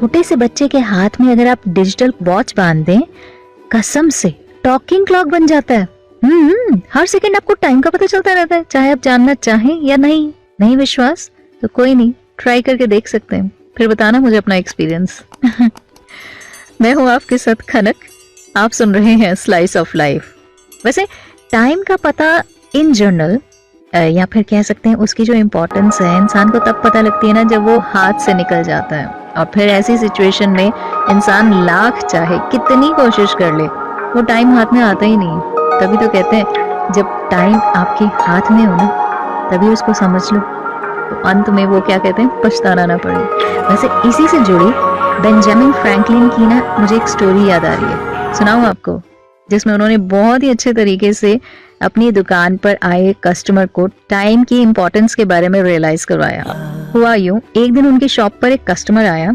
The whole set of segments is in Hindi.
छोटे से बच्चे के हाथ में अगर आप डिजिटल वॉच बांध दें, कसम से टॉकिंग क्लॉक बन जाता है। हर सेकंड आपको टाइम का पता चलता रहता है, चाहे आप जानना चाहें या नहीं। नहीं विश्वास तो कोई नहीं, ट्राई करके देख सकते हैं, फिर बताना मुझे अपना एक्सपीरियंस। मैं हूँ आपके साथ खनक, आप सुन रहे हैं स्लाइस ऑफ लाइफ। वैसे टाइम का पता इन जनरल या फिर कह सकते हैं उसकी जो इम्पोर्टेंस है इंसान को तब पता लगती है ना जब वो हाथ से निकल जाता है, और फिर ऐसी सिचुएशन में इंसान लाख चाहे कितनी कोशिश कर ले वो टाइम हाथ में आता ही नहीं। तभी तो कहते हैं जब टाइम आपके हाथ में हो ना तभी उसको समझ लो, तो अंत में वो क्या कहते हैं, पछताना ना पड़े। वैसे इसी से जुड़ी बेंजामिन फ्रैंकलिन की ना मुझे एक स्टोरी याद आ रही है, सुनाऊं आपको, जिसमें उन्होंने बहुत ही अच्छे तरीके से अपनी दुकान पर आए कस्टमर को टाइम की इम्पोर्टेंस के बारे में रियलाइज करवाया। हुआ यूं, एक दिन उनकी शॉप पर एक कस्टमर आया,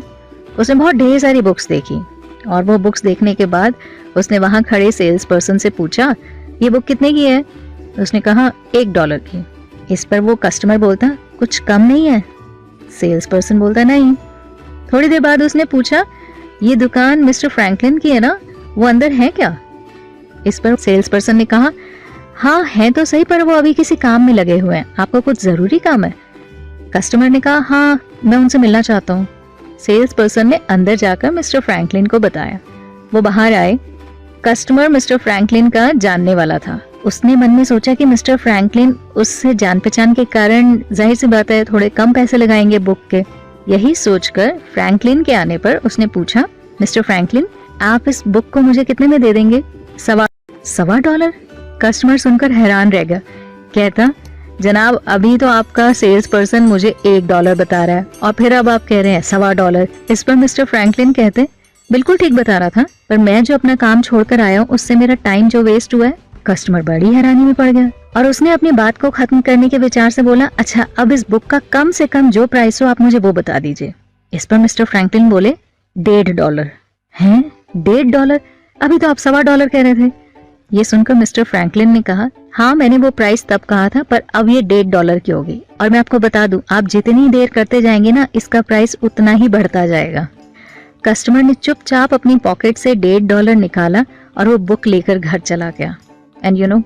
उसने बहुत ढेर सारी बुक्स देखी और वो बुक्स देखने के बाद उसने वहां खड़े सेल्स पर्सन से पूछा, ये बुक कितने की है? उसने कहा $1 की। इस पर वो कस्टमर बोलता, कुछ कम नहीं है? सेल्स पर्सन बोलता, नहीं। थोड़ी देर बाद उसने पूछा, ये दुकान मिस्टर फ्रैंकलिन की है ना, वो अंदर है क्या? इस पर सेल्स पर्सन ने कहा, हाँ है तो सही, पर वो अभी किसी काम में लगे हुए हैं, आपको कुछ जरूरी काम है? कस्टमर ने कहा, हाँ मैं उनसे मिलना चाहता हूँ। सेल्स पर्सन ने अंदर जाकर मिस्टर फ्रैंकलिन को बताया। वो बाहर आए, कस्टमर मिस्टर फ्रैंकलिन का जानने वाला था। उसने मन में सोचा कि मिस्टर फ्रैंकलिन उससे जान पहचान के कारण जाहिर सी बात है थोड़े कम पैसे लगाएंगे बुक के। यही सोचकर फ्रैंकलिन के आने पर उसने पूछा, मिस्टर फ्रैंकलिन आप इस बुक को मुझे कितने में दे देंगे? $1.25? कस्टमर सुनकर हैरान रह गया, कहता, जनाब अभी तो आपका सेल्स पर्सन मुझे $1 बता रहा है और फिर अब आप कह रहे हैं $1.25। इस पर मिस्टर फ्रैंकलिन कहते, बिल्कुल ठीक बता रहा था, पर मैं जो अपना काम छोड़कर आया हूँ उससे मेरा टाइम जो वेस्ट हुआ है। कस्टमर बड़ी हैरानी में पड़ गया और उसने अपनी बात को खत्म करने के विचार से बोला, अच्छा अब इस बुक का कम से कम जो प्राइस हो आप मुझे वो बता दीजिए। इस पर मिस्टर फ्रैंकलिन बोले, $1.5। हैं $1.5? अभी तो आप $1.25 कह रहे थे। ये सुनकर मिस्टर फ्रैंकलिन ने कहा, हाँ मैंने वो प्राइस तब कहा था, पर अब ये $1.5 की होगी, और मैं आपको बता दूं आप जितनी देर करते जाएंगे ना इसका प्राइस उतना ही बढ़ता जाएगा। कस्टमर ने चुपचाप अपनी पॉकेट से $1.5 निकाला और वो बुक लेकर घर चला गया। एंड यू नो,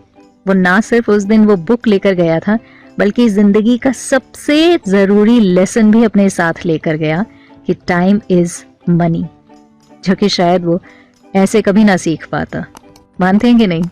वो ना सिर्फ उस दिन वो बुक लेकर गया था बल्कि जिंदगी का सबसे जरूरी लेसन भी अपने साथ लेकर गया कि टाइम इज मनी, जो कि शायद वो ऐसे कभी ना सीख पाता। मानते हैं कि नहीं?